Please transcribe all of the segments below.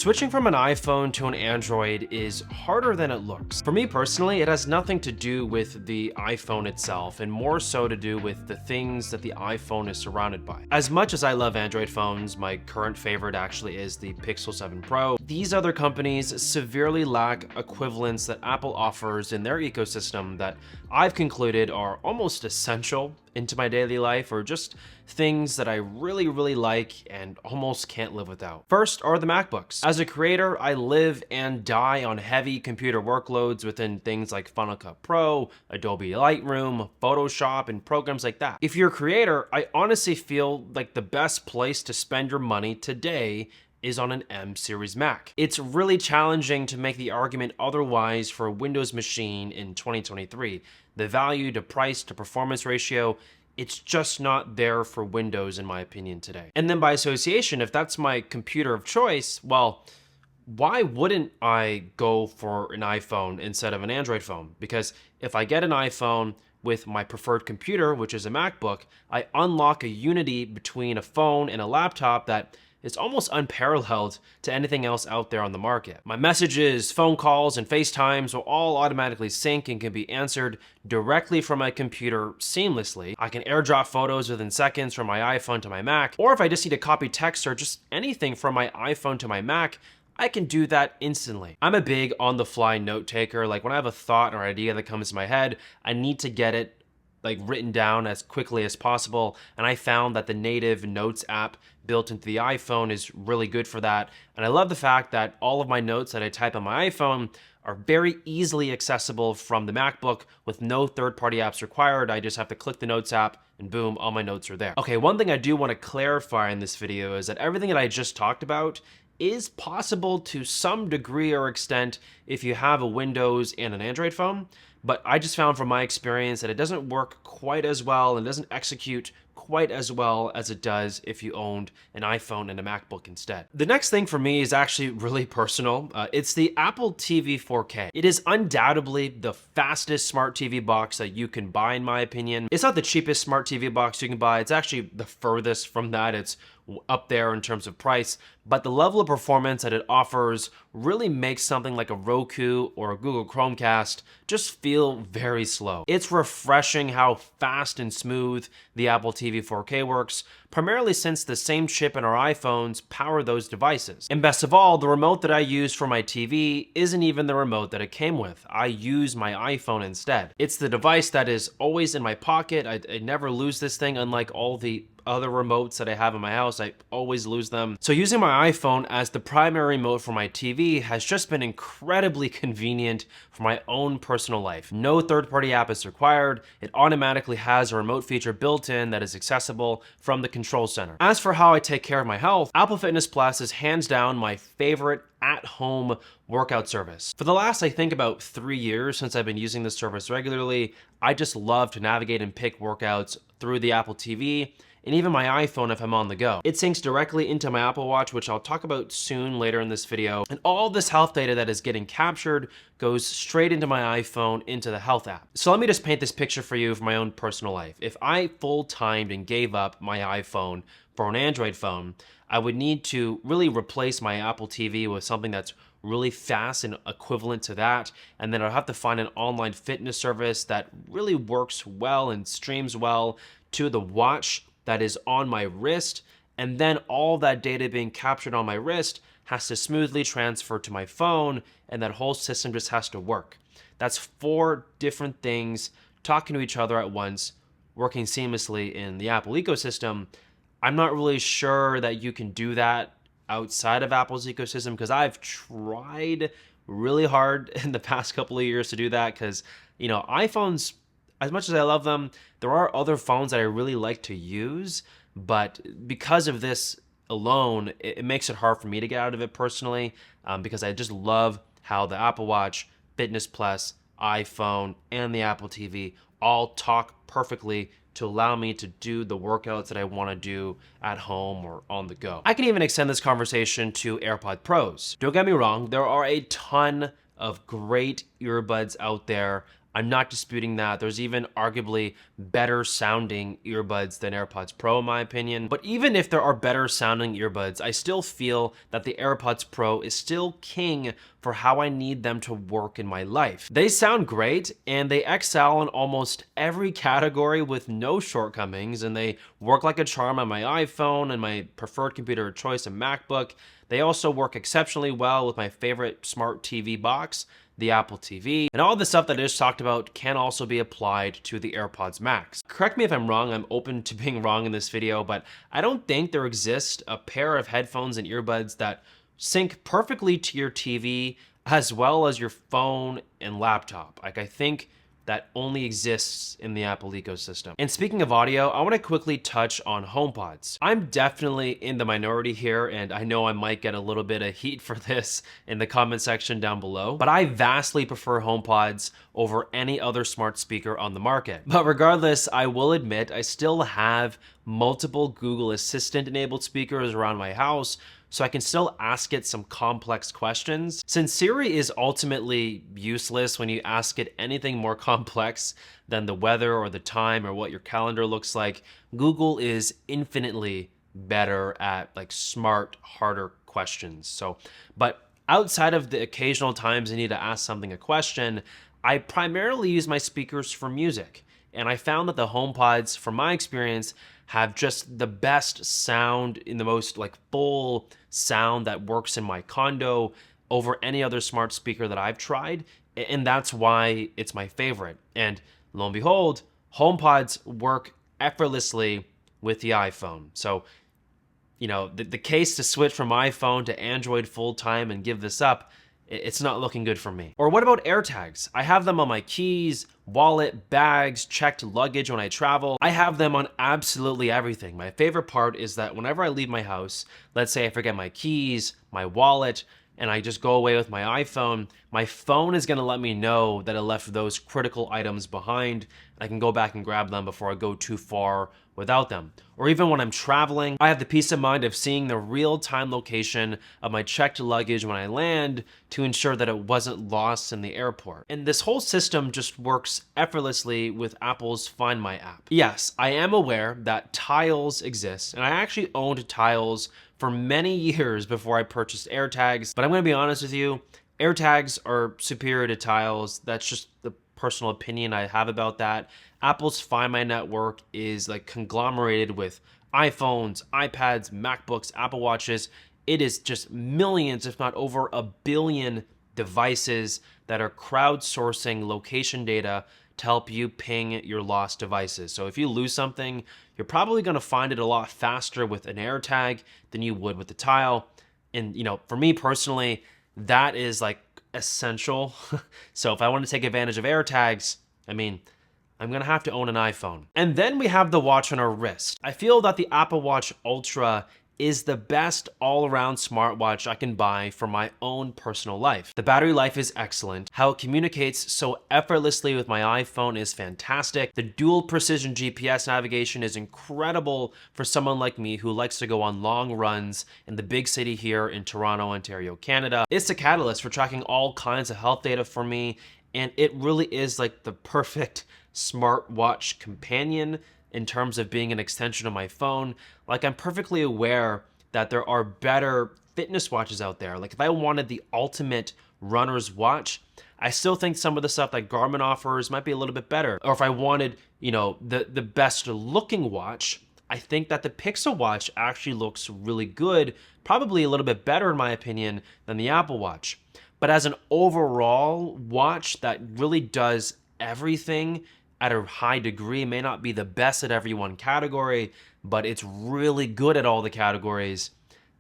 Switching from an iPhone to an Android is harder than it looks. For me personally, it has nothing to do with the iPhone itself and more so to do with the things that the iPhone is surrounded by. As much as I love Android phones, my current favorite actually is the Pixel 7 Pro. These other companies severely lack equivalents that Apple offers in their ecosystem that I've concluded are almost essential into my daily life, or just things that I really like and almost can't live without. First are the MacBooks. As a creator, I live and die on heavy computer workloads within things like Final Cut Pro, Adobe Lightroom, Photoshop, and programs like that. If you're a creator, I honestly feel like the best place to spend your money today is on an M series Mac. It's really challenging to make the argument otherwise for a Windows machine in 2023. The value to price to performance ratio, it's just not there for Windows in my opinion today. And then by association, if that's my computer of choice, well, why wouldn't I go for an iPhone instead of an Android phone? Because if I get an iPhone with my preferred computer, which is a MacBook, I unlock a unity between a phone and a laptop that is almost unparalleled to anything else out there on the market. My messages, phone calls, and FaceTimes will all automatically sync and can be answered directly from my computer seamlessly. I can airdrop photos within seconds from my iPhone to my Mac, or if I just need to copy text or just anything from my iPhone to my Mac, I can do that instantly. I'm a big on-the-fly note taker. Like when I have a thought or idea that comes to my head, I need to get it written down as quickly as possible, and I found that the native Notes app built into the iPhone is really good for that. And I love the fact that all of my notes that I type on my iPhone are very easily accessible from the MacBook with no third-party apps required. I just have to click the Notes app and boom, all my notes are there. Okay, one thing I do want to clarify in this video is that everything that I just talked about is possible to some degree or extent if you have a Windows and an Android phone, but I just found from my experience that it doesn't work quite as well and doesn't execute quite as well as it does if you owned an iPhone and a MacBook instead. The next thing for me is actually really personal. It's the Apple TV 4K. It is undoubtedly the fastest smart TV box that you can buy, in my opinion. It's not the cheapest smart TV box you can buy. It's actually the furthest from that. It's up there in terms of price, but the level of performance that it offers really makes something like a Roku or a Google Chromecast just feel very slow. It's refreshing how fast and smooth the Apple TV 4K works, primarily since the same chip in our iPhones power those devices. And best of all, the remote that I use for my TV isn't even the remote that it came with. I use my iPhone instead. It's the device that is always in my pocket. I never lose this thing, unlike all the other remotes that I have in my house. I always lose them. So using my iPhone as the primary remote for my TV has just been incredibly convenient for my own personal life. No third-party app is required. It automatically has a remote feature built in that is accessible from the control center. As for how I take care of my health, Apple Fitness Plus is hands down my favorite at-home workout service. For the last, I think, about 3 years since I've been using this service regularly, I just love to navigate and pick workouts through the Apple TV and even my iPhone if I'm on the go. It syncs directly into my Apple Watch, which I'll talk about soon later in this video. And all this health data that is getting captured goes straight into my iPhone, into the health app. So let me just paint this picture for you from my own personal life. If I full-timed and gave up my iPhone for an Android phone, I would need to really replace my Apple TV with something that's really fast and equivalent to that. And then I'll have to find an online fitness service that really works well and streams well to the watch that is on my wrist, and then all that data being captured on my wrist has to smoothly transfer to my phone, and that whole system just has to work. That's 4 different things talking to each other at once, working seamlessly in the Apple ecosystem. I'm not really sure that you can do that outside of Apple's ecosystem, because I've tried really hard in the past couple of years to do that, because, you know, iPhones, as much as I love them, there are other phones that I really like to use, but because of this alone, it makes it hard for me to get out of it personally, because I just love how the Apple Watch, Fitness Plus, iPhone, and the Apple TV all talk perfectly to allow me to do the workouts that I want to do at home or on the go. I can even extend this conversation to AirPod Pros. Don't get me wrong, there are a ton of great earbuds out there. I'm not disputing that. There's even arguably better sounding earbuds than AirPods Pro in my opinion. But even if there are better sounding earbuds, I still feel that the AirPods Pro is still king for how I need them to work in my life. They sound great and they excel in almost every category with no shortcomings, and they work like a charm on my iPhone and my preferred computer of choice, a MacBook. They also work exceptionally well with my favorite smart TV box, the Apple TV, and all the stuff that I just talked about can also be applied to the AirPods Max. Correct me if I'm wrong, I'm open to being wrong in this video, but I don't think there exists a pair of headphones and earbuds that sync perfectly to your TV as well as your phone and laptop. Like, I think that only exists in the Apple ecosystem. And speaking of audio, I want to quickly touch on HomePods. I'm definitely in the minority here, and I know I might get a little bit of heat for this in the comment section down below, but I vastly prefer HomePods over any other smart speaker on the market. But regardless, I will admit I still have multiple Google Assistant enabled speakers around my house, so I can still ask it some complex questions. Since Siri is ultimately useless when you ask it anything more complex than the weather or the time or what your calendar looks like, Google is infinitely better at like smart, harder questions. But outside of the occasional times I need to ask something a question, I primarily use my speakers for music. And I found that the HomePods, from my experience, have just the best sound, in the most like full sound that works in my condo over any other smart speaker that I've tried. And that's why it's my favorite. And lo and behold, HomePods work effortlessly with the iPhone. So, you know, the case to switch from iPhone to Android full time and give this up, it's not looking good for me. Or what about AirTags? I have them on my keys, wallet, bags, checked luggage when I travel. I have them on absolutely everything. My favorite part is that whenever I leave my house, let's say I forget my keys, my wallet, and I just go away with my phone is gonna let me know that I left those critical items behind. I can go back and grab them before I go too far without them. Or even when I'm traveling, I have the peace of mind of seeing the real-time location of my checked luggage when I land to ensure that it wasn't lost in the airport. And this whole system just works effortlessly with Apple's Find My app. Yes, I am aware that Tiles exists, and I actually owned Tiles for many years before I purchased AirTags, but I'm gonna be honest with you, AirTags are superior to Tiles. That's just the personal opinion I have about that. Apple's Find My network is like conglomerated with iPhones, iPads, MacBooks, Apple Watches. It is just millions, if not over a billion devices that are crowdsourcing location data to help you ping your lost devices. So if you lose something, you're probably gonna find it a lot faster with an AirTag than you would with the Tile. And you know, for me personally, that is like essential. So if I want to take advantage of AirTags, I mean, I'm gonna have to own an iPhone. And then we have the watch on our wrist. I feel that the Apple Watch Ultra is the best all-around smartwatch I can buy for my own personal life. The battery life is excellent. How it communicates so effortlessly with my iPhone is fantastic. The dual precision GPS navigation is incredible for someone like me who likes to go on long runs in the big city here in Toronto, Ontario, Canada. It's a catalyst for tracking all kinds of health data for me, and it really is like the perfect smartwatch companion in terms of being an extension of my phone. Like, I'm perfectly aware that there are better fitness watches out there. Like, if I wanted the ultimate runner's watch, I still think some of the stuff that Garmin offers might be a little bit better. Or if I wanted, you know, the best looking watch, I think that the Pixel Watch actually looks really good, probably a little bit better in my opinion than the Apple Watch. But as an overall watch that really does everything at a high degree, may not be the best at every one category, but it's really good at all the categories,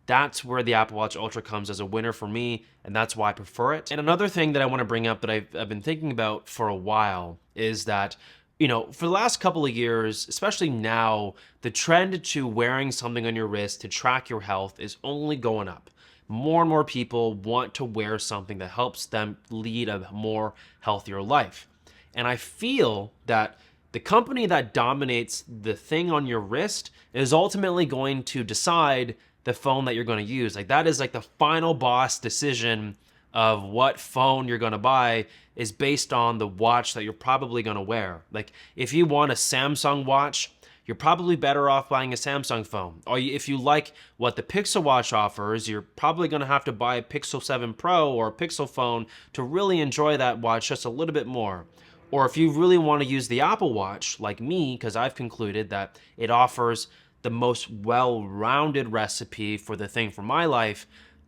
that's where the Apple Watch Ultra comes as a winner for me, and that's why I prefer it. And another thing that I want to bring up that I've been thinking about for a while is that, you know, for the last couple of years, especially now, the trend to wearing something on your wrist to track your health is only going up. More and more people want to wear something that helps them lead a more healthier life. And I feel that the company that dominates the thing on your wrist is ultimately going to decide the phone that you're going to use. Like, that is like the final boss decision of what phone you're gonna buy is based on the watch that you're probably gonna wear. Like, if you want a Samsung watch, you're probably better off buying a Samsung phone. Or if you like what the Pixel watch offers, you're probably gonna have to buy a Pixel 7 Pro or a Pixel phone to really enjoy that watch just a little bit more. Or if you really want to use the Apple Watch, like me, because I've concluded that it offers the most well-rounded recipe for the thing for my life,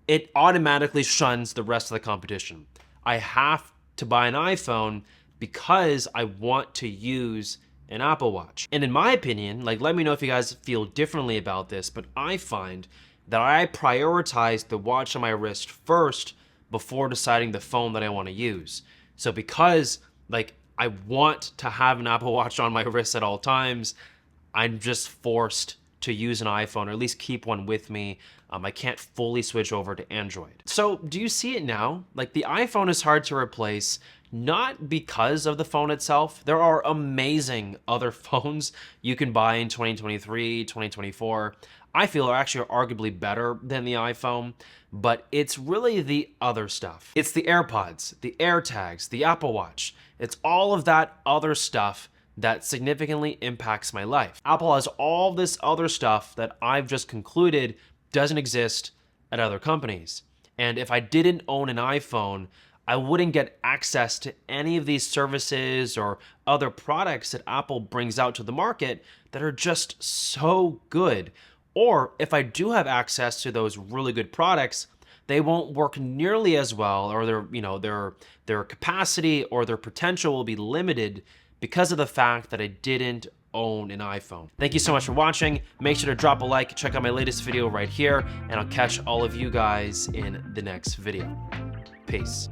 it automatically shuns the rest of the competition. I have to buy an iPhone because I want to use an Apple Watch. And in my opinion, like, let me know if you guys feel differently about this, but I find that I prioritize the watch on my wrist first before deciding the phone that I want to use. So because, like, I want to have an Apple Watch on my wrist at all times, I'm just forced to use an iPhone, or at least keep one with me. I can't fully switch over to Android. So do you see it now? Like, the iPhone is hard to replace, not because of the phone itself. There are amazing other phones you can buy in 2023, 2024. I feel are actually arguably better than the iPhone, but it's really the other stuff. It's the AirPods, the AirTags, the Apple Watch. It's all of that other stuff that significantly impacts my life. Apple has all this other stuff that I've just concluded doesn't exist at other companies. And if I didn't own an iPhone, I wouldn't get access to any of these services or other products that Apple brings out to the market that are just so good. Or if I do have access to those really good products, they won't work nearly as well, or their capacity or their potential will be limited because of the fact that I didn't own an iPhone. Thank you so much for watching. Make sure to drop a like, check out my latest video right here, and I'll catch all of you guys in the next video. Peace.